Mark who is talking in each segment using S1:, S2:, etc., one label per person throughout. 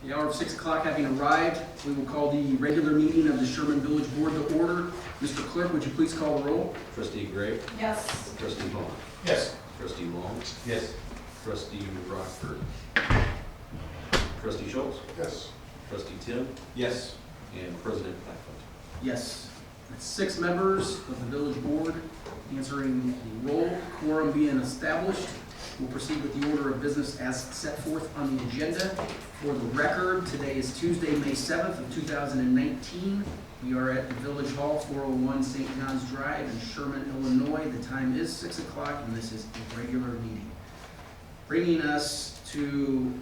S1: The hour of 6 o'clock having arrived, we will call the regular meeting of the Sherman Village Board to order. Mr. Clerk, would you please call the roll?
S2: Trustee Gray?
S3: Yes.
S2: Trustee Hall?
S4: Yes.
S2: Trustee Long?
S4: Yes.
S2: Trustee Rockford? Trustee Schultz?
S4: Yes.
S2: Trustee Tim?
S4: Yes.
S2: And President Blackfoot.
S1: Yes. That's 6 members of the village board answering the roll. Quorum being established, we'll proceed with the order of business as set forth on the agenda. For the record, today is Tuesday, May 7th of 2019. We are at the Village Hall, 401 St. John's Drive in Sherman, Illinois. The time is 6 o'clock and this is a regular meeting. Bringing us to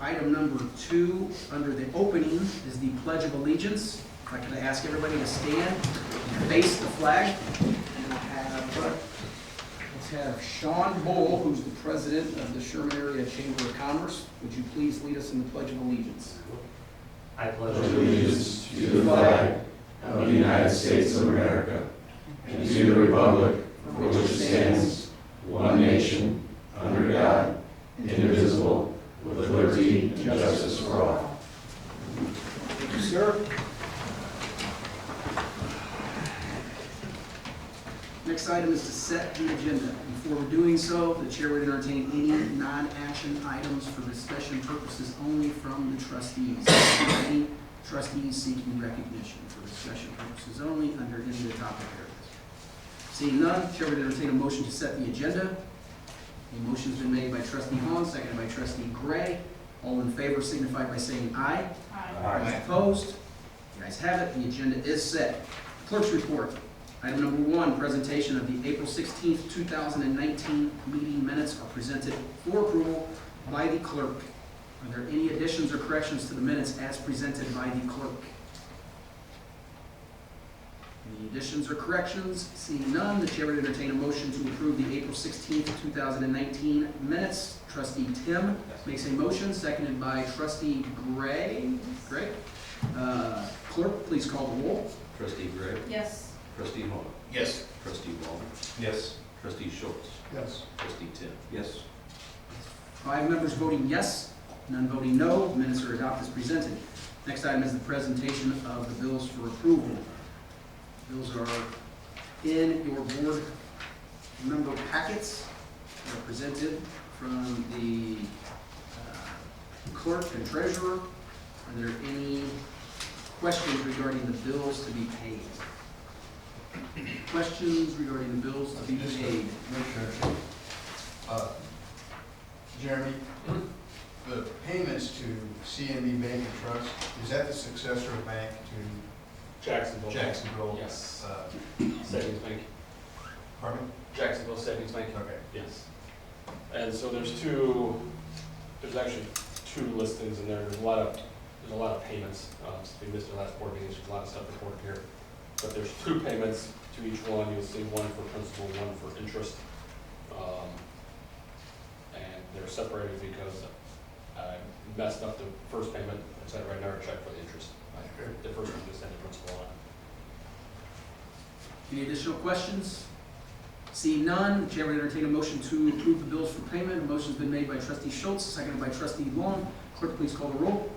S1: item number 2 under the opening is the Pledge of Allegiance. If I could ask everybody to stand and face the flag. And let's have Sean Bull, who's the president of the Sherman Area Chamber of Commerce. Would you please lead us in the Pledge of Allegiance?
S5: I pledge allegiance to the flag of the United States of America and to the republic for which it stands, one nation, under God, indivisible, with liberty and justice for all.
S1: Thank you, sir. Next item is to set the agenda. Before doing so, the chair would entertain any non-action items for discussion purposes only from the trustees. Any trustees seeking recognition for discussion purposes only under any of the topic areas. Seeing none, chair would entertain a motion to set the agenda. A motion's been made by trustee Hahn, seconded by trustee Gray. All in favor signify by saying aye.
S3: Aye.
S1: Opposed? The ayes have it. The agenda is set. Clerk's report. Item number 1, presentation of the April 16th, 2019 meeting minutes are presented for approval by the clerk. Are there any additions or corrections to the minutes as presented by the clerk? Any additions or corrections? Seeing none, the chair would entertain a motion to approve the April 16th, 2019 minutes. Trustee Tim makes a motion, seconded by trustee Gray. Great. Clerk, please call the roll.
S2: Trustee Gray?
S3: Yes.
S2: Trustee Hall?
S4: Yes.
S2: Trustee Long?
S4: Yes.
S2: Trustee Schultz?
S4: Yes.
S2: Trustee Tim? Yes.
S1: 5 members voting yes, none voting no. Minutes are adopted as presented. Next item is the presentation of the bills for approval. Bills are in your board member packets. They're presented from the clerk and treasurer. Are there any questions regarding the bills to be paid? Questions regarding the bills to be
S4: Just to
S1: paid?
S4: make sure. Jeremy, the payments to CNB Bank and Trust, is that the successor bank to
S6: Jacksonville.
S4: Jacksonville?
S6: Yes. Savings Bank.
S4: Pardon?
S6: Jacksonville Savings Bank.
S4: Okay.
S6: Yes. And so there's actually two listings in there. There's a lot of payments. Since we missed the last board meeting, there's a lot of stuff recorded here. But there's 2 payments to each one. You'll see one for principal, one for interest. And they're separated because I messed up the first payment. I said right now a check for the interest. The first one just sent the principal on.
S1: Any additional questions? Seeing none, the chair would entertain a motion to approve the bills for payment. A motion's been made by trustee Schultz, seconded by trustee Long. Clerk, please call the roll.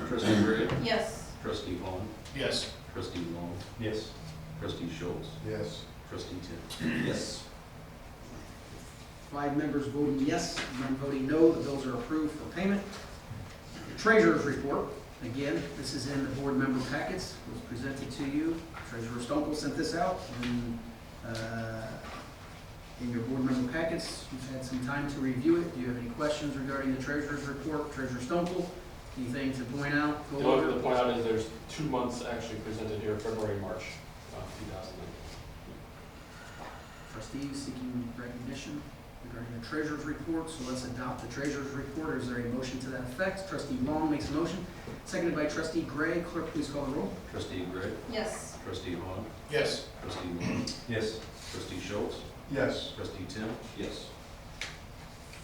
S2: Trustee Gray?
S3: Yes.
S2: Trustee Hall?
S4: Yes.
S2: Trustee Long?
S4: Yes.
S2: Trustee Schultz?
S4: Yes.
S2: Trustee Tim? Yes.
S1: 5 members voting yes, none voting no. The bills are approved for payment. Treasurer's report. Again, this is in the board member packets. It was presented to you. Treasurer Stonkel sent this out in your board member packets. You've had some time to review it. Do you have any questions regarding the treasurer's report? Treasurer Stonkel, anything to point out?
S6: The only thing to point out is there's 2 months actually presented here, February, March of 2019.
S1: Trustees seeking recognition regarding the treasurer's report, so let's adopt the treasurer's report. Is there a motion to that effect? Trustee Long makes a motion, seconded by trustee Gray. Clerk, please call the roll.
S2: Trustee Gray?
S3: Yes.
S2: Trustee Hall?
S4: Yes.
S2: Trustee Long?
S4: Yes.
S2: Trustee Schultz?
S4: Yes.
S2: Trustee Tim? Yes.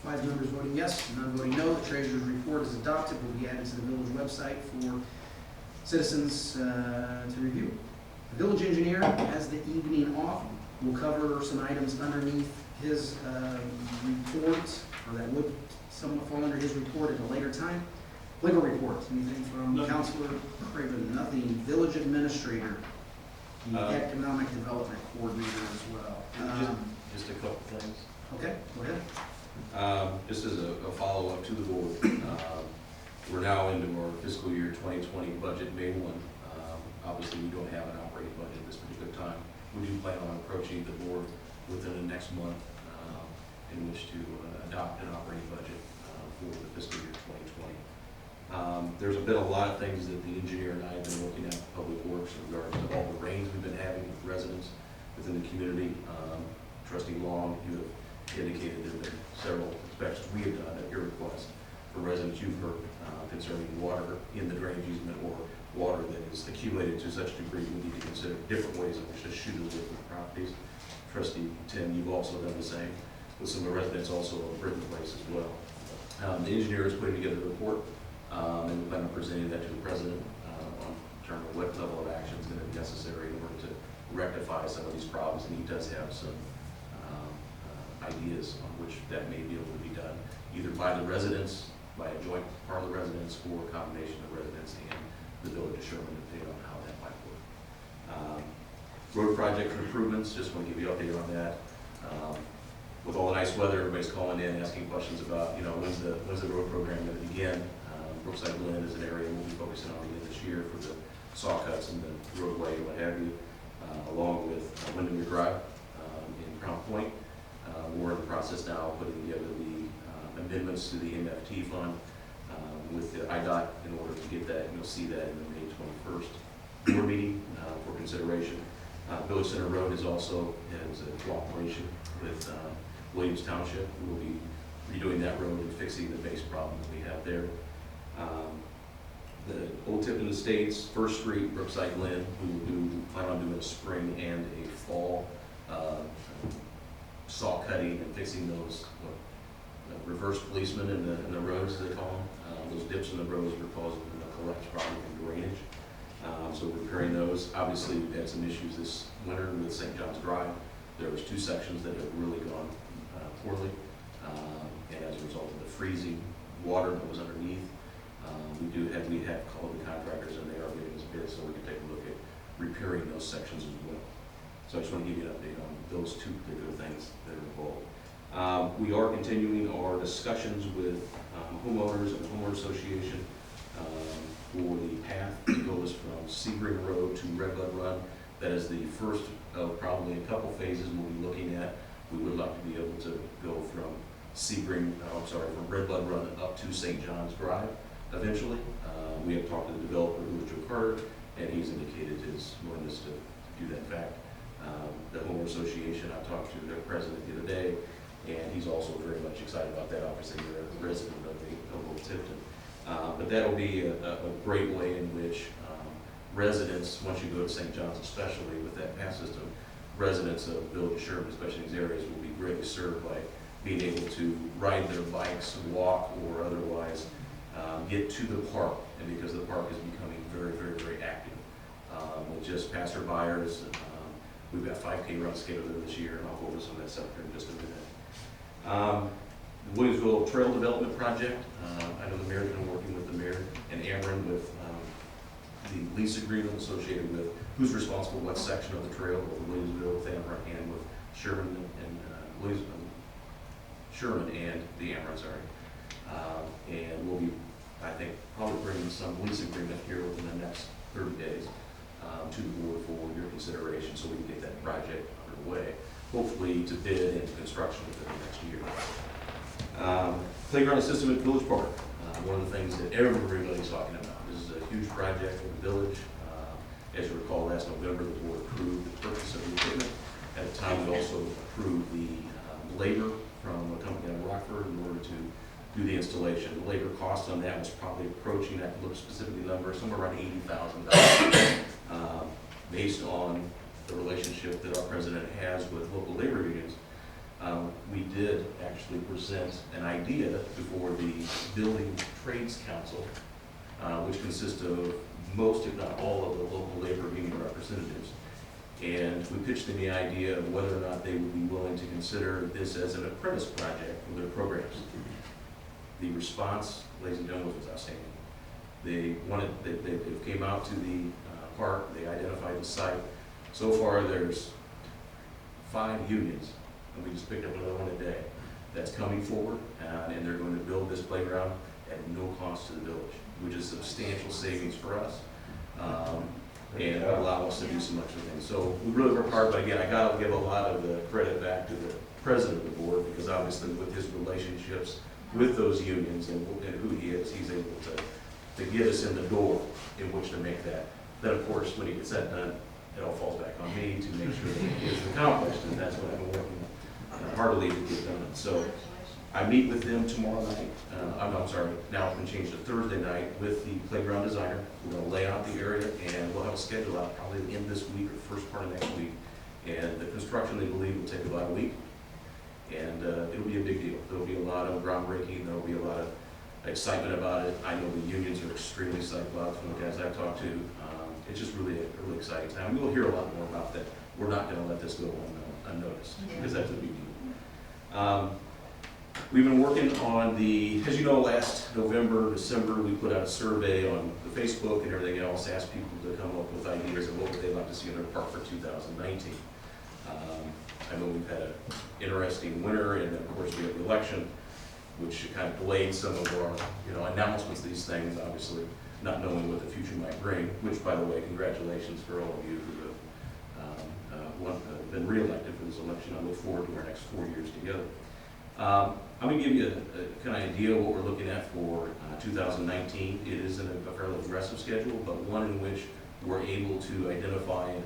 S1: 5 members voting yes, none voting no. The treasurer's report is adopted. Will be added to the village website for citizens to review. The village engineer has the evening off. We'll cover some items underneath his report, or that would somewhat fall under his report at a later time. Legal reports, anything from
S2: No.
S1: Counselor Craven? Nothing. Village Administrator, the
S2: Uh,
S1: Economic Development Coordinator as well.
S2: Just a couple things.
S1: Okay, go ahead.
S2: Just as a follow-up to the board, we're now into our fiscal year 2020 budget, May 1. Obviously, we don't have an operating budget at this particular time. We do plan on approaching the board within the next month in which to adopt an operating budget for the fiscal year 2020. There's been a lot of things that the engineer and I have been looking at, Public Works, in regards to all the rains we've been having with residents within the community. Trustee Long, you have indicated there have been several inspections we have done at your request for residents you've heard concerning water in the drainage easement or water that is accumulated to such a degree we need to consider different ways in which to shoot it with the properties. Trustee Tim, you've also done the same with some of the residents also of Britain Place as well. The engineer is putting together a report and we plan on presenting that to the president on terms of what level of action is going to be necessary in order to rectify some of these problems, and he does have some ideas on which that may be able to be done, either by the residents, by a joint part of the residents, or a combination of residents and the village of Sherman, depending on how that might work. Road project improvements, just want to give you an update on that. With all the nice weather, everybody's calling in, asking questions about, when's the road program going to begin. Brookside Glen is an area we'll be focusing on again this year for the saw cuts and the roadway and what have you, along with Windermere Drive in Crown Point. We're in the process now of putting together the amendments to the MFT fund with the IDOT in order to get that. You'll see that in the May 21st board meeting for consideration. Village Center Road is also has a cooperation with Williams Township. We'll be redoing that road and fixing the base problem that we have there. The Old Tipton Estates, First Street, Brookside Glen, we plan on doing a spring and a fall saw cutting and fixing those reverse policemen in the roads, they call them. Those dips in the roads were causing a collapse problem from drainage. So we're repairing those. Obviously, we've had some issues this winter with St. John's Drive. There was 2 sections that have really gone poorly, and as a result of the freezing water that was underneath, we have called the contractors, and they are giving us bids so we can take a look at repairing those sections as well. So I just want to give you an update on those 2 particular things that are involved. We are continuing our discussions with homeowners and the homeowner association for the path that goes from Sebring Road to Red Bud Run. That is the first of probably a couple phases we'll be looking at. We would like to be able to go from from Red Bud Run up to St. John's Drive eventually. We have talked to the developer, who is Joe Carter, and he's indicated his willingness to do that. In fact, the homeowner association, I talked to their president the other day, and he's also very much excited about that. Obviously, they're a resident of Old Tipton. But that'll be a great way in which residents, once you go to St. John's especially with that pass system, residents of Village of Sherman, especially in these areas, will be greatly served by being able to ride their bikes, walk, or otherwise get to the park. And because the park is becoming very, very, very active with just passerbyers. We've got 5K run scheduled there this year, and I'll go over some of that stuff here in just a minute. The Williamsville Trail Development Project. I know the mayor's been working with the mayor and Ameren with the lease agreement associated with who's responsible for what section of the trail, with Williamsville, with Ameren, and with Sherman and the Ameren, and we'll be, I think, probably bringing some lease agreement here within the next 30 days to the board for your consideration, so we can get that project underway, hopefully to bid and construction within the next year. Playground system at Village Park, one of the things that everybody's talking about. This is a huge project for the village. As you recall, last November, the board approved the purchase of the equipment. At the time, we also approved the labor from a company in Rockford in order to do the installation. The labor cost on that was probably approaching, I can look specifically number, somewhere around $80,000, based on the relationship that our president has with local labor unions. We did actually present an idea before the Building Trades Council, which consists of most, if not all, of the local labor union representatives. And we pitched them the idea of whether or not they would be willing to consider this as an apprentice project for their programs. The response, ladies and gentlemen, was outstanding. They came out to the park, they identified the site. So far, there's 5 unions, and we just picked up another one today, that's coming forward, and they're going to build this playground at no cost to the village, which is substantial savings for us, and allow us to do some extra things. So we really work hard, but again, I gotta give a lot of the credit back to the president of the board, because obviously with his relationships with those unions and who he is, he's able to get us in the door in which to make that. Then, of course, when he gets that done, it all falls back on me to make sure that it is accomplished, and that's what I've been working heartily to get done. So I meet with them tomorrow night. I'm sorry, now it's been changed to Thursday night with the playground designer. We're going to lay out the area, and we'll have a schedule out probably the end of this week or first part of next week. And the construction, they believe, will take about a week, and it'll be a big deal. There'll be a lot of groundbreaking. There'll be a lot of excitement about it. I know the unions are extremely excited about it from the guys I've talked to. It's just really a really exciting time. We'll hear a lot more about that. We're not going to let this go unnoticed, because that's a big deal. We've been working on as you know, last November, December, we put out a survey on the Facebook and everything else, asked people to come up with ideas of what would they like to see in their park for 2019. I know we've had an interesting winter, and of course we have the election, which kind of delayed some of our announcements of these things, obviously not knowing what the future might bring, which, by the way, congratulations for all of you who have been reelected for this election. I look forward to our next 4 years together. I'm going to give you a kind of idea of what we're looking at for 2019. It isn't a fairly aggressive schedule, but one in which we're able to identify and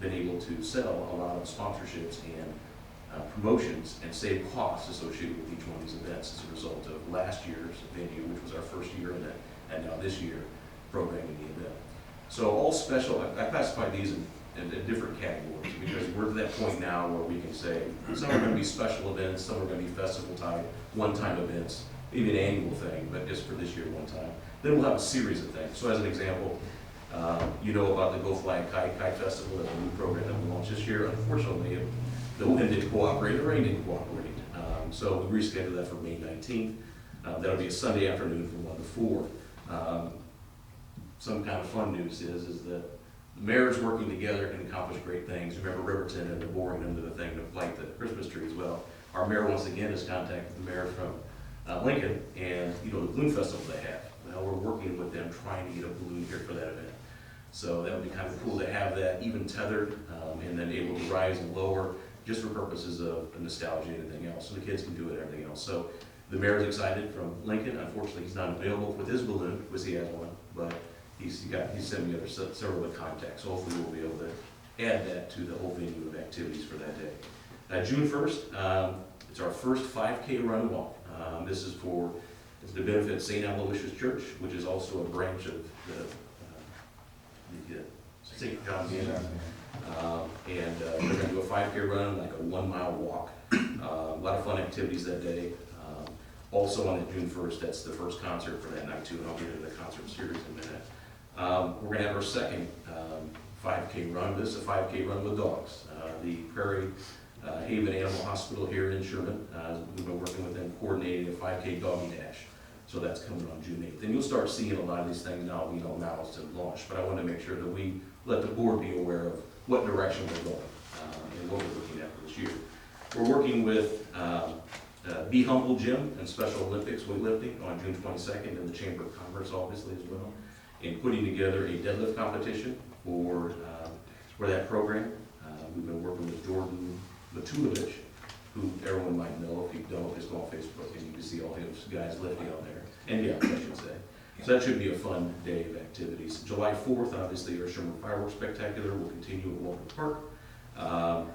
S2: been able to sell a lot of sponsorships and promotions and save costs associated with each one of these events as a result of last year's venue, which was our first year in it, and now this year programming the event. So all special, I classify these in different categories, because we're to that point now where we can say some are going to be special events, some are going to be festival type, one-time events, maybe an annual thing, but just for this year one time. Then we'll have a series of things. So as an example, you know about the Go Fly Kite Festival, that's a new program that we launched this year. Unfortunately, the wind didn't cooperate, the rain didn't cooperate. So we rescheduled that for May 19th. That'll be a Sunday afternoon from 1 to 4. Some kind of fun news is that the mayors working together can accomplish great things. Remember Riverton and the boring them to the thing to light the Christmas trees. Well, our mayor once again has contacted the mayor from Lincoln, and the balloon festival they have. Well, we're working with them trying to get a balloon here for that event. So that would be kind of cool to have that even tethered and then able to rise and lower just for purposes of nostalgia and everything else. So the kids can do it and everything else. So the mayor's excited from Lincoln. Unfortunately, he's not available with his balloon, because he has one, but he sent me several of the contacts. So hopefully we'll be able to add that to the whole venue of activities for that day. June 1st, it's our first 5K run and walk. This is to benefit St. Aloysius Church, which is also a branch of the St. John Vianney. And we're going to do a 5K run, like a 1 mile walk. A lot of fun activities that day. Also on June 1st, that's the first concert for that night too, and I'll get into the concert series in a minute. We're going to have our second 5K run. This is a 5K run with dogs. The Prairie Haven Animal Hospital here in Sherman, we've been working with them coordinating a 5K doggy dash. So that's coming on June 8th. And you'll start seeing a lot of these things now. We know now it's to launch, but I want to make sure that we let the board be aware of what direction we're going and what we're looking at for this year. We're working with Be Humble Gym and Special Olympics weightlifting on June 22nd in the Chamber of Commerce, obviously, as well, and putting together a deadlift competition for that program. We've been working with Jordan Matulovich, who everyone might know. If you don't, just go on Facebook and you can see all those guys lifting on there. And yeah, I should say. So that should be a fun day of activities. July 4th, obviously, our Sherman Fireworks Spectacular will continue at Walker Park.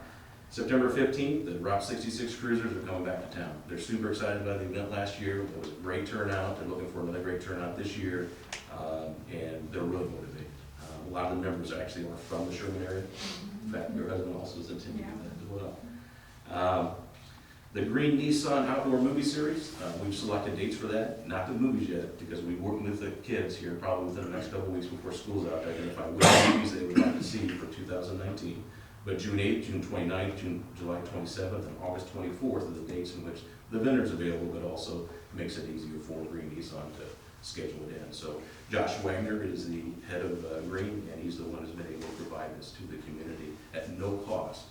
S2: September 15th, the Route 66 Cruisers are coming back to town. They're super excited about the event last year. It was a great turnout. They're looking for another great turnout this year, and they're really motivated. A lot of the members actually are from the Sherman area. In fact, your husband also is intending to do that as well. The Green Nissan Outdoor Movie Series, we've selected dates for that. Not the movies yet, because we're working with the kids here probably within the next couple of weeks before school's out to identify which movies they would like to see for 2019. But June 8th, June 29th, July 27th, and August 24th are the dates in which the vendor's available, but also makes it easier for Green Nissan schedule it in. So Josh Wagner is the head of Green, and he's the one who's been able to provide this to the community at no cost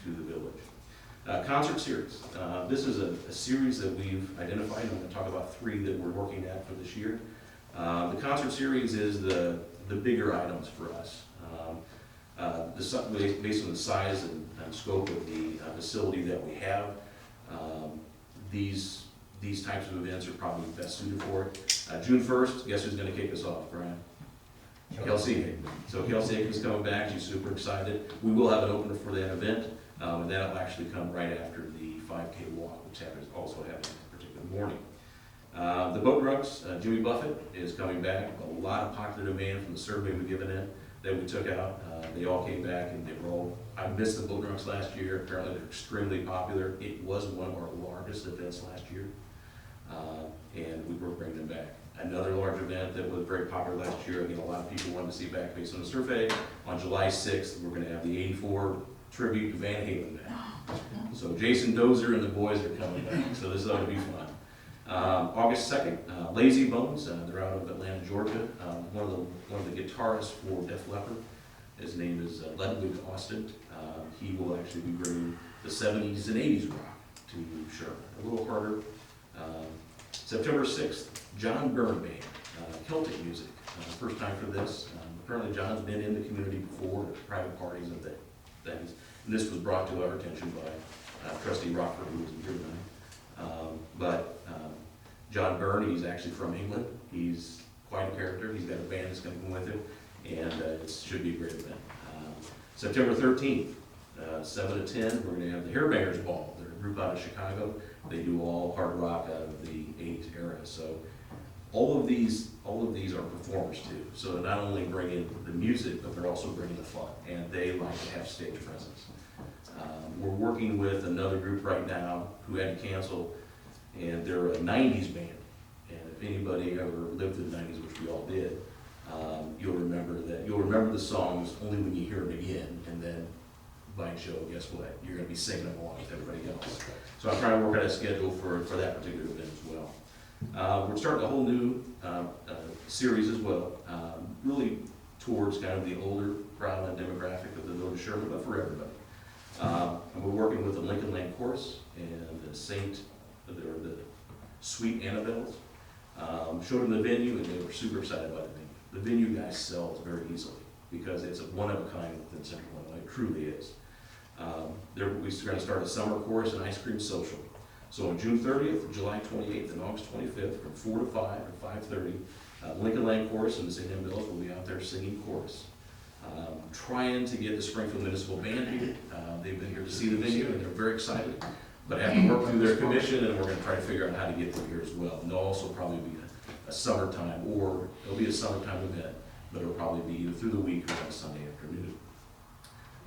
S2: to the village. Concert series. This is a series that we've identified. I'm going to talk about 3 that we're working at for this year. The concert series is the bigger items for us. Based on the size and scope of the facility that we have, these types of events are probably best suited for it. June 1st, guess who's going to kick us off, Brian? Kelsey Aiken. So Kelsey Aiken's coming back. She's super excited. We will have an opener for that event, and that'll actually come right after the 5K walk, which happens also happening that particular morning. The boat drugs, Jimmy Buffett is coming back. A lot of popular demand from the survey we've given in that we took out. They all came back and they were all, I missed the boat drugs last year. Apparently they're extremely popular. It was one of our largest events last year, and we were bringing them back. Another large event that was very popular last year, again, a lot of people wanted to see back based on the survey. On July 6th, we're going to have the 84 tribute to Van Halen back. So Jason Dozer and the boys are coming back, so this is going to be fun. August 2nd, Lazy Bones, they're out of Atlanta, Georgia. One of the guitarists for Def Leppard, his name is Ludwig Austin. He will actually be bringing the 70s and 80s rock to Sherman. A little harder. September 6th, John Byrne Band, Celtic music. First time for this. Apparently John's been in the community before at private parties and things. And this was brought to our attention by Trustee Rockford, who was here tonight. John Byrne, he's actually from England. He's quite a character. He's got a band that's coming with him, and it should be a great event. September 13th, 7 to 10, we're going to have the Hairbangers Ball. They're a group out of Chicago. They do all hard rock out of the 80s era. So all of these are performers too. So they not only bring in the music, but they're also bringing the fun, and they like to have stage presence. We're working with another group right now who had to cancel, and they're a 90s band. And if anybody ever lived through the 90s, which we all did, you'll remember the songs only when you hear them again, and then by show, guess what? You're going to be singing them along with everybody else. So I'm trying to work out a schedule for that particular event as well. We're starting a whole new series as well, really towards kind of the older crowd and demographic of the village of Sherman, but for everybody. And we're working with the Lincoln Lane Chorus and the Sweet Annabelles. Showed them the venue, and they were super excited about the venue. The venue guys sells very easily because it's a one of a kind within Central Illinois. It truly is. We're going to start a summer chorus and ice cream social. So on June 30th, July 28th, and August 25th, from 4 to 5 or 5:30, Lincoln Lane Chorus and the St. Annabelles will be out there singing chorus. Trying to get the Springfield Municipal Band here. They've been here to see the venue, and they're very excited. But I have to work through their commission, and we're going to try to figure out how to get them here as well. And they'll also probably be a summertime, or it'll be a summertime event, but it'll probably be either through the week or on a Sunday afternoon.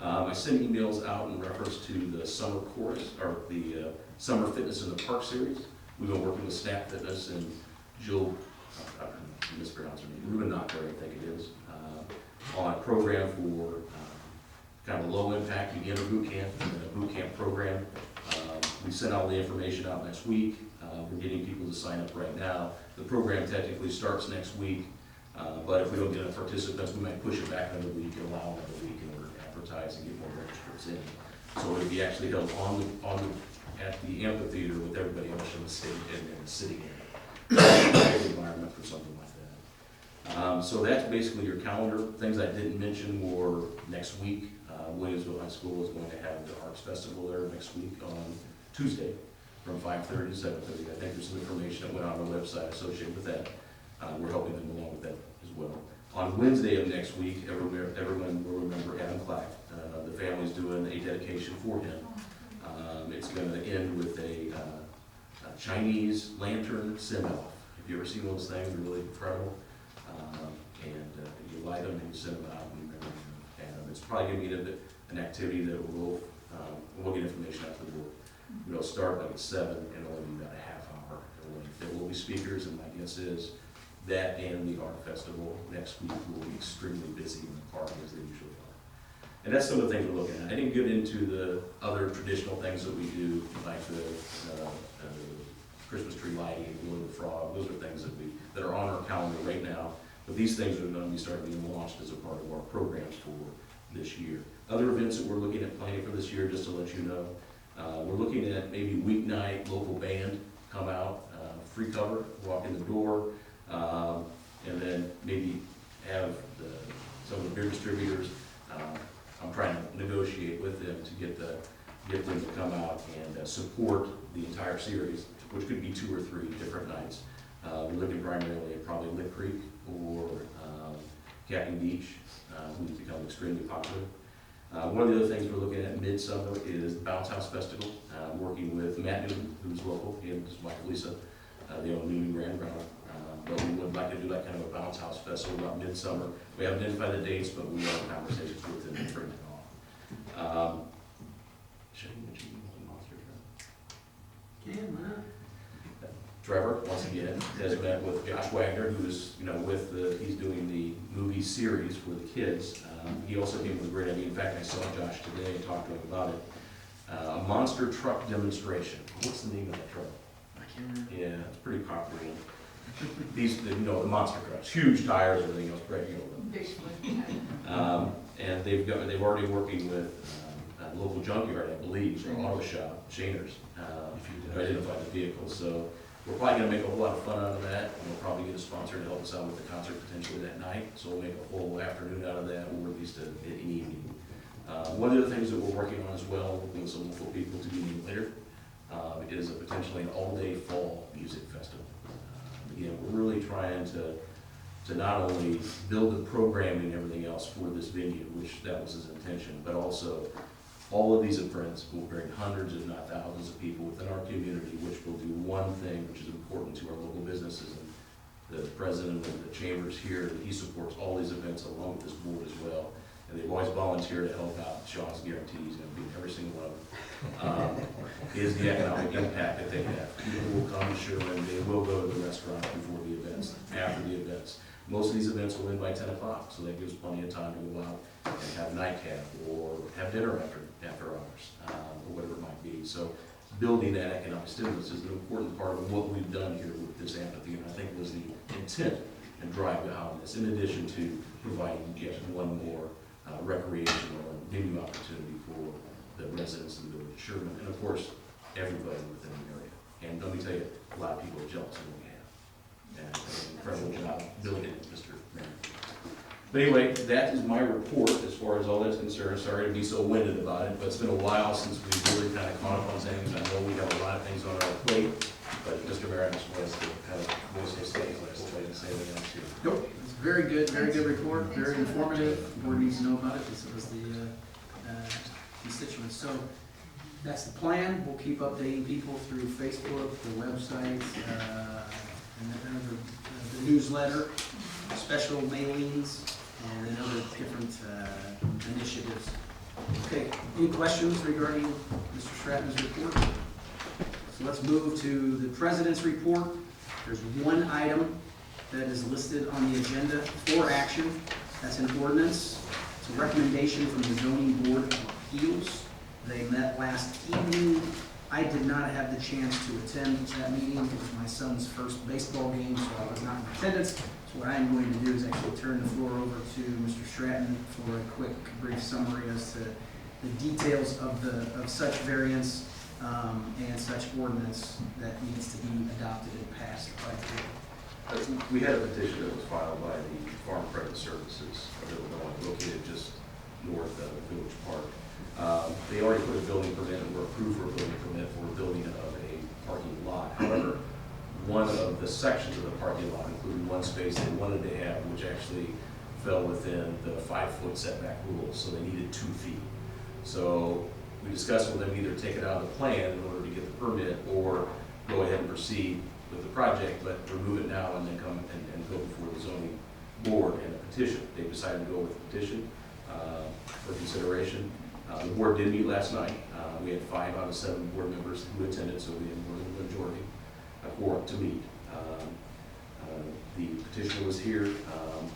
S2: I sent emails out in reference to the summer chorus, or the Summer Fitness in the Park series. We've been working with Snap Fitness and Jill, I mispronounced her name, Ruben Knocker, I think it is, on a program for kind of a low impact beginner boot camp and a boot camp program. We sent all the information out last week. We're getting people to sign up right now. The program technically starts next week, but if we don't get enough participants, we might push it back another week and allow another week in order to advertise and get more registrants in. So it'll be actually held at the amphitheater with everybody else in the state and in the city environment for something like that. So that's basically your calendar. Things I didn't mention were next week. Williamsville High School is going to have the Arts Festival there next week on Tuesday from 5:30 to 7:30. I think there's some information that went on the website associated with that. We're helping them along with that as well. On Wednesday of next week, everyone will remember Adam Clack. The family's doing a dedication for him. It's going to end with a Chinese lantern send-off. Have you ever seen those things? They're really incredible. You light them and you send them out and you remember them. And it's probably going to be an activity that we'll get information out the door. We'll start like at 7 and only be about a half hour. There will be speakers, and my guess is that and the art festival next week will be extremely busy in the park as they usually are. And that's some of the things we're looking at. I didn't get into the other traditional things that we do, like the Christmas tree lighting, Willow the Frog. Those are things that we that are on our calendar right now, but these things are going to be starting being launched as a part of our programs for this year. Other events that we're looking at planning for this year, just to let you know, we're looking at maybe weeknight local band come out, free cover, walk in the door, and then maybe have some of the beer distributors. I'm trying to negotiate with them to get them to come out and support the entire series, which could be 2 or 3 different nights. We're looking primarily at probably Lick Creek or Captain Beach, who's become extremely popular. One of the other things we're looking at midsummer is the Bounce House Festival, working with Matt Newton, who's local, and his wife Lisa. They own Newton Grand Round. But we would like to do that kind of a Bounce House Festival about midsummer. We haven't identified the dates, but we are in conversations with them to bring it on. Should I mention the monster truck?
S1: Yeah, why not?
S2: Trevor, once again, has met with Josh Wagner, who's, he's doing the movie series for the kids. He also came with a great idea. In fact, I saw Josh today and talked to him about it. A monster truck demonstration. What's the name of that truck?
S1: I can't remember.
S2: Yeah, it's pretty popular. The monster trucks, huge tires, everything else, breaking over. And they've already working with a local junkyard, I believe, or auto shop, Shaner's, to identify the vehicles. So we're probably going to make a whole lot of fun out of that, and we'll probably get a sponsor to help us out with the concert potentially that night. So we'll make a whole afternoon out of that, or at least an evening. One of the things that we're working on as well, working with some local people to do later, is potentially an all-day fall music festival. Again, we're really trying to not only build the programming and everything else for this venue, which that was his intention, but also all of these events will bring hundreds, if not thousands, of people within our community, which will do one thing which is important to our local businesses. And the president of the chambers here, he supports all these events along with this board as well. And they've always volunteered to help out. Sean's guaranteed he's going to be in every single one of them. Is the economic impact that they have. People will come to Sherman, they will go to the restaurant before the events, after the events. Most of these events will end by 10 o'clock, so that gives plenty of time to go out and have nightcap or have dinner after hours, or whatever it might be. So building that economic stimulus is an important part of what we've done here with this amphitheater. I think was the intent and drive behind this, in addition to providing yet one more recreational and venue opportunity for the residents of the village of Sherman, and of course, everybody within the area. And let me tell you, a lot of people are jealous of what we have. And an incredible job building it, Mr. Mayor. But anyway, that is my report as far as all that's concerned. Sorry to be so winded about it, but it's been a while since we've really kind of caught up on things. I know we have a lot of things on our plate, but Mr. Mayor, I just wanted to kind of voice those things. I hope I didn't say anything else here.
S1: Nope, it's very good report, very informative. The board needs to know about it, as well as the constituents. So that's the plan. We'll keep updating people through Facebook, the website, and then the newsletter, special mailings, and then other different initiatives. Okay, any questions regarding Mr. Stratton's report? So let's move to the president's report. There's one item that is listed on the agenda for action. That's an ordinance. It's a recommendation from the Zoning Board of Appeals. They met last evening. I did not have the chance to attend that meeting. It was my son's first baseball game, so I was not in attendance. So what I'm going to do is actually turn the floor over to Mr. Stratton for a quick, brief summary as to the details of such variance and such ordinance that needs to be adopted and passed by the board.
S2: We had a petition that was filed by the Farm Credit Services of Illinois, located just north of Village Park. They already put a building permit and were approved for a building permit for building of a parking lot. However, one of the sections of the parking lot included one space they wanted to have, which actually fell within the 5-foot setback rules, so they needed 2 feet. So we discussed with them either take it out of the plan in order to get the permit, or go ahead and proceed with the project, but remove it now and then come and go before the zoning board and a petition. They decided to go with the petition for consideration. The board did meet last night. We had 5 out of 7 board members who attended, so we had more than the majority quorum to meet. The petitioner was here.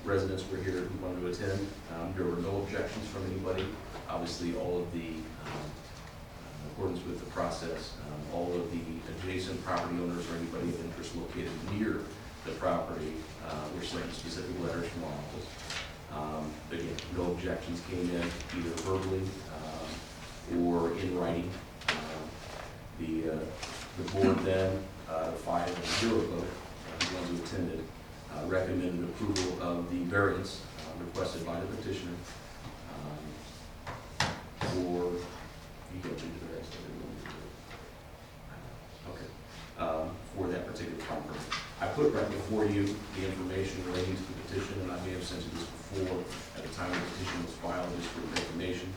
S2: Residents were here who wanted to attend. There were no objections from anybody. Obviously, all of the accordance with the process, all of the adjacent property owners or anybody of interest located near the property. We're sending specific letters from our office. Again, no objections came in, either verbally or in writing. The board then, 5-0 vote, the ones who attended, recommended approval of the variance requested by the petitioner for, you go through the variance. Okay, for that particular property. I put right before you the information relating to the petition, and I may have sent you this before at the time the petition was filed, just for information.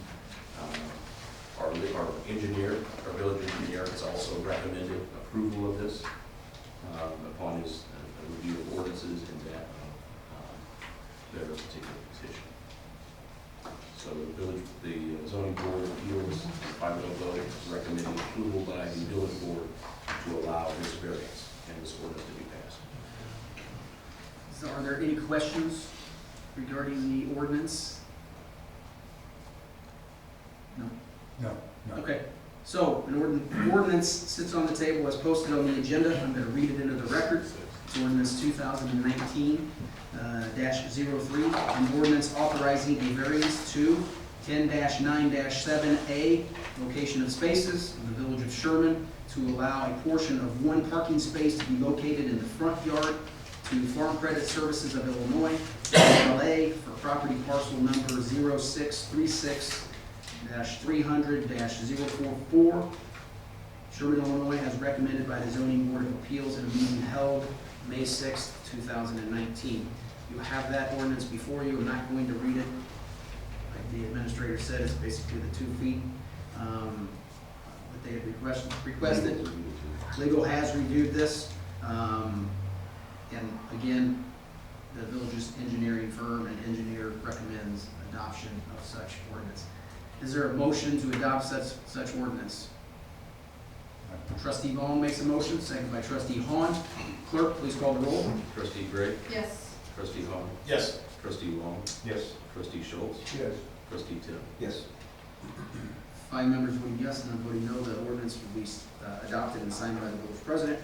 S2: Our engineer, our village engineer, has also recommended approval of this upon his review of ordinances and that their particular petition. So the zoning board of appeals, 5-0 vote, is recommending approval by the village board to allow this variance and this ordinance to be passed.
S1: So are there any questions regarding the ordinance? No?
S4: No, no.
S1: Okay, so an ordinance sits on the table as posted on the agenda. I'm going to read it into the record. It's ordinance 2019-03, an ordinance authorizing a variance to 10-9-7A, location of spaces in the village of Sherman, to allow a portion of one parking space to be located in the front yard to Farm Credit Services of Illinois, LA, for property parcel number 0636-300-044. Sherman, Illinois, as recommended by the Zoning Board of Appeals in a meeting held May 6, 2019. You have that ordinance before you. I'm not going to read it. Like the administrator said, it's basically the 2 feet that they had requested. Legal has reviewed this. And again, the village's engineering firm and engineer recommends adoption of such ordinance. Is there a motion to adopt such ordinance? Trustee Vaughn makes a motion, seconded by Trustee Hahn. Clerk, please call the roll.
S2: Trustee Gray?
S3: Yes.
S2: Trustee Hahn?
S6: Yes.
S2: Trustee Long?
S4: Yes.
S2: Trustee Schultz?
S4: Yes.
S2: Trustee Tim?
S4: Yes.
S1: 5 members voting yes, and I'm voting no. The ordinance will be adopted and signed by the village president.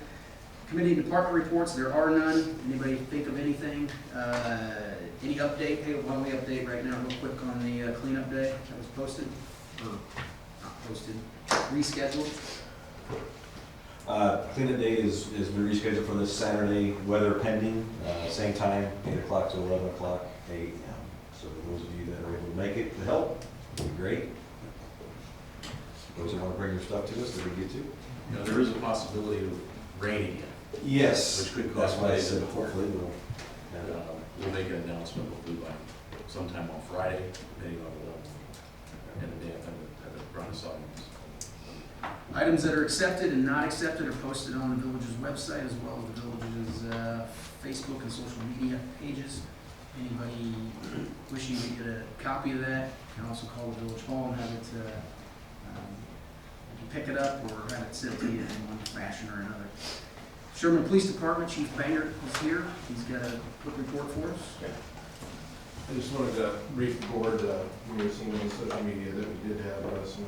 S1: Committee and department reports, there are none. Anybody think of anything? Any update? Hey, why don't we update right now real quick on the cleanup day that was posted? Or not posted, rescheduled?
S7: Cleanup day has been rescheduled for this Saturday, weather pending, same time, 8 o'clock to 11 o'clock a.m. So those of you that are able to make it to help, it'll be great. Those who want to bring your stuff to us, they'll get to.
S2: Now, there is a possibility of raining again.
S7: Yes,
S2: Which could
S7: that's
S2: cause
S7: why I
S2: delays
S7: said
S2: in the court.
S7: hopefully we'll.
S2: And we'll make an announcement hopefully by sometime on Friday, depending on the day and the run assignments.
S1: Items that are accepted and not accepted are posted on the village's website as well as the village's Facebook and social media pages. Anybody wishing to get a copy of that can also call the village hall and have it, you can pick it up or have it sent to you in one fashion or another. Sherman Police Department, Chief Banger is here. He's got a quick report for us.
S8: I just wanted to brief the board, we were seeing on social media that we did have some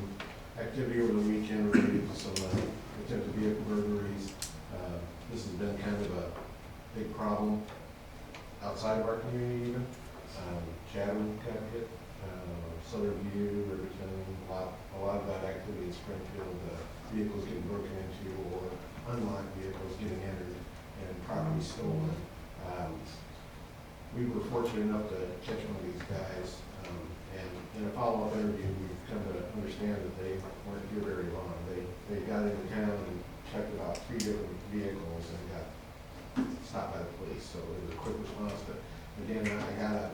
S8: activity over the weekend related to some attempted vehicle burglaries. This has been kind of a big problem outside of our community even. Chatham got hit, Southern View, Riverton, a lot of that activity in Springfield, vehicles getting broken into or unlocked vehicles getting entered and property stolen. We were fortunate enough to catch one of these guys, and in a follow-up interview, we've come to understand that they weren't here very long. They got into town and checked about 3 different vehicles and got stopped by the police, so it was a quick response. But again, I gotta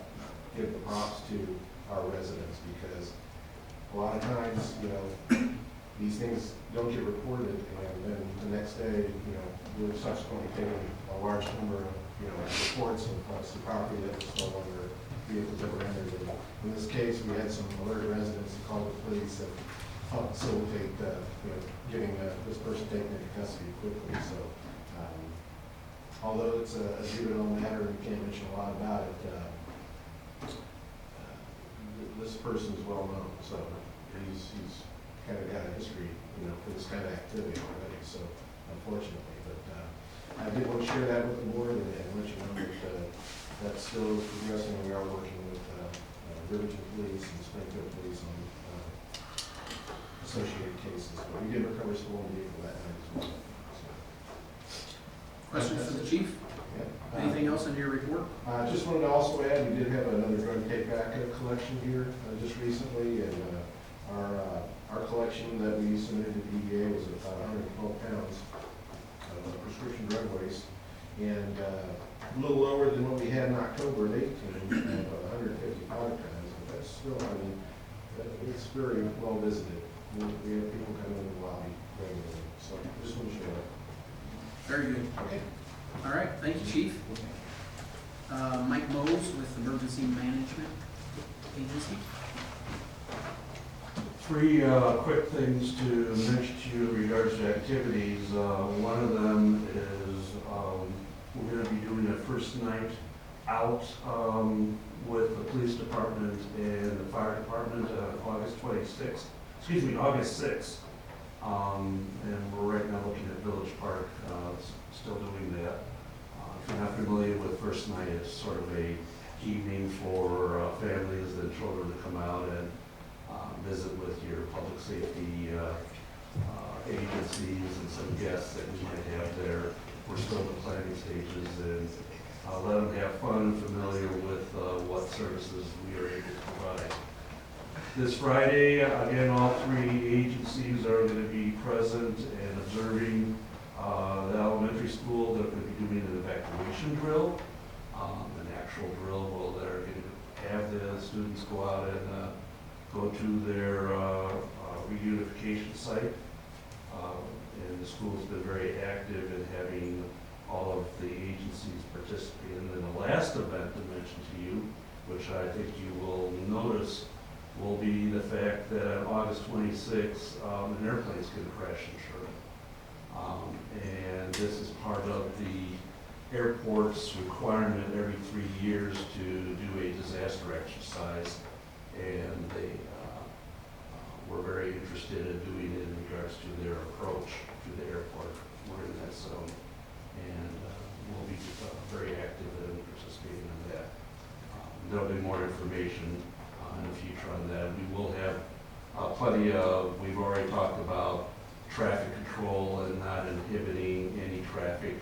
S8: give the props to our residents because a lot of times, these things don't get reported, and then the next day, we're subsequently getting a large number of, reports of some property that was stolen or vehicles that were entered. And in this case, we had some alert residents who called the police and helped facilitate, getting this person taken into custody quickly. So, although it's a juvenile matter, we can't mention a lot about it. This person is well known, so he's kind of got a history, for this kind of activity already. So, unfortunately, but I did want to share that with the board and let that still is progressing. We are working with Riverton Police and Springfield Police on associated cases. But we did recover stolen vehicle that night as well.
S1: Questions for the chief?
S8: Yeah.
S1: Anything else in your report?
S8: Just wanted to also add, we did have another drug take back collection here just recently, and our collection that we submitted to DEA was about 112 pounds of prescription drug waste, and a little lower than what we had in October of 18, of 155 pounds. But that's still, I mean, it's very well visited. We have people coming in the lobby regularly, so just want to show that.
S1: Very good.
S8: Okay.
S1: All right, thank you, chief. Mike Mose with Emergency Management Agency.
S5: Three quick things to mention to you in regards to activities. One of them is we're going to be doing a first night out with the police department and the fire department August 6th. And we're right now looking at Village Park, still doing that. If you're not familiar with first night, it's sort of a evening for families and children to come out and visit with your public safety agencies and some guests that we might have there. We're still in the planning stages, and let them have fun, familiar with what services we are able to provide. This Friday, again, all three agencies are going to be present and observing the elementary school. They're going to be doing an evacuation drill, an actual drill where they're going to have the students go out and go to their reunification site. And the school's been very active in having all of the agencies participate. And then the last event to mention to you, which I think you will notice, will be the fact that on August 26th, an airplane's going to crash in Sherman. And this is part of the airport's requirement every 3 years to do a disaster exercise. And they were very interested in doing it in regards to their approach to the airport. We're in that zone. And we'll be very active in participating in that. There'll be more information in the future on that. We will have plenty of, we've already talked about traffic control and not inhibiting any traffic,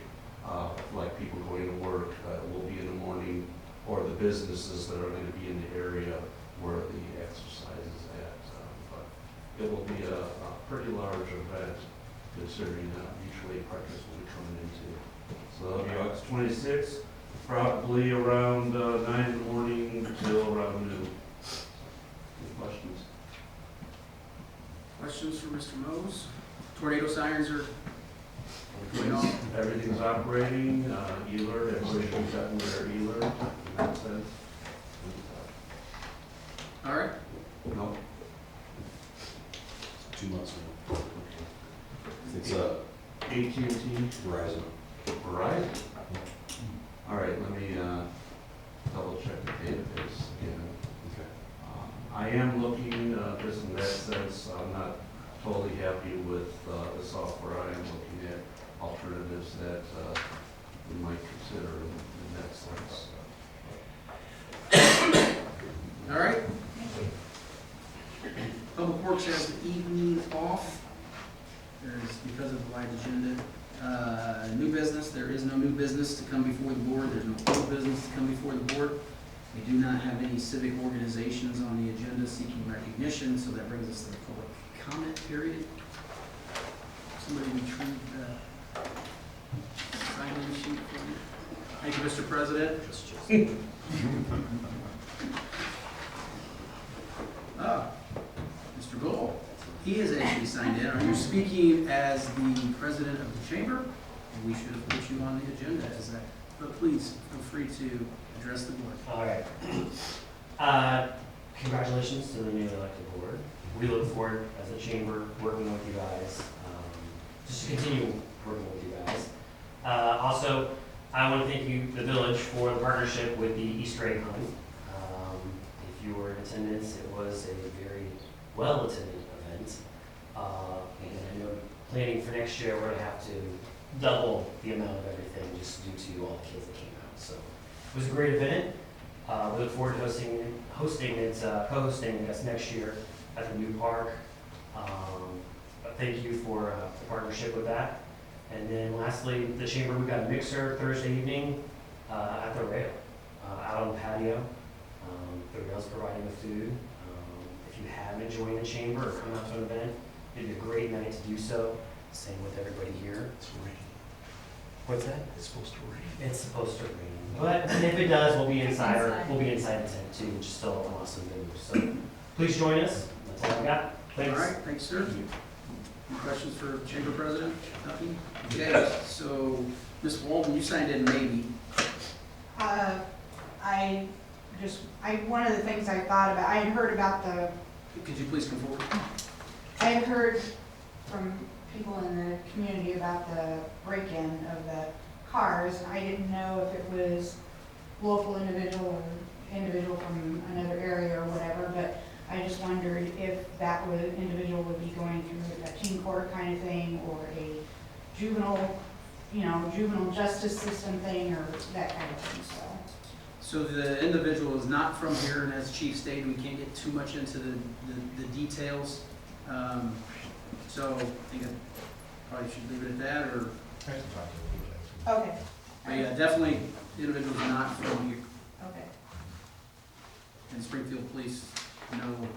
S5: like people going to work. Will be in the morning, or the businesses that are going to be in the area where the exercise is at. But it will be a pretty large event, considering mutual aid partners will be coming into. So that'll be August 26th, probably around 9 in the morning until around noon. Any questions?
S1: Questions for Mr. Mose? Tornado sirens are going off.
S5: Everything's operating, alert, everybody's gotten their alert in that sense.
S1: All right.
S5: No,
S2: 2 months now. It's
S5: AT&T,
S2: Verizon.
S5: Verizon. All right, let me double check the database again.
S2: Okay.
S5: I am looking, just in that sense, I'm not totally happy with the software. I am looking at alternatives that we might consider in that sense.
S1: All right. Public Works has the evening off. There's, because of the wide agenda, new business. There is no new business to come before the board. There's no old business to come before the board. We do not have any civic organizations on the agenda seeking recognition, so that brings us to the public comment period. Somebody retrieve the sign-in sheet for me. Thank you, Mr. President. Mr. Gold, he is actually signed in. Are you speaking as the president of the chamber? We should have put you on the agenda as that. But please, feel free to address the board.
S3: All right. Congratulations to the newly elected board. We look forward as a chamber working with you guys, just to continue working with you guys. Also, I want to thank you, the village, for the partnership with the Easter egg hunt. If you were in attendance, it was a very well-attended event. And I know planning for next year, we're going to have to double the amount of everything just due to all the kids that came out. So It was a great event. We look forward to co-hosting I guess, next year at the new park. But thank you for the partnership with that. And then lastly, the chamber, we've got a mixer Thursday evening at the rail, out on the patio. The rail's providing the food. If you haven't joined the chamber or come out to an event, it'd be a great night to do so. Same with everybody here.
S2: It's raining.
S3: What's that?
S2: It's supposed to rain.
S3: It's supposed to rain, but if it does, we'll be inside. We'll be inside the tent too, which is still an awesome venue. So please join us. That's all I got.
S1: All
S3: Thanks.
S1: right, thanks, sir. Any questions for Chamber President? Nothing? Okay, so Ms. Walden, you signed in maybe.
S9: One of the things I thought about, I had heard about
S1: Could you please come forward?
S9: I had heard from people in the community about the break-in of the cars, and I didn't know if it was local individual or individual from another area or whatever, but I just wondered if that individual would be going through a teen court kind of thing, or a juvenile, juvenile justice system thing, or that kind of thing, so.
S1: So the individual is not from here, and as Chief stated, we can't get too much into the details. So I think I probably should leave it at that, or,
S9: Okay.
S1: but yeah, definitely, the individual is not from here.
S9: Okay.
S1: And Springfield Police know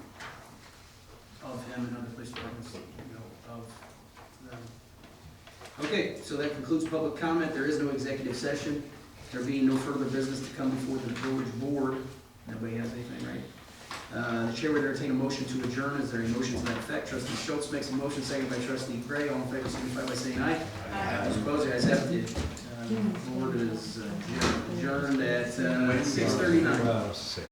S1: of him, and other police departments know of them. Okay, so that concludes public comment. There is no executive session. There being no further business to come before the village board. Nobody has anything, right? The chair would entertain a motion to adjourn. Is there a motion to that effect? Trustee Schultz makes a motion, seconded by Trustee Gray. All in favor, signify by saying aye. Those opposed, the ayes have it. The board is adjourned at 6:39.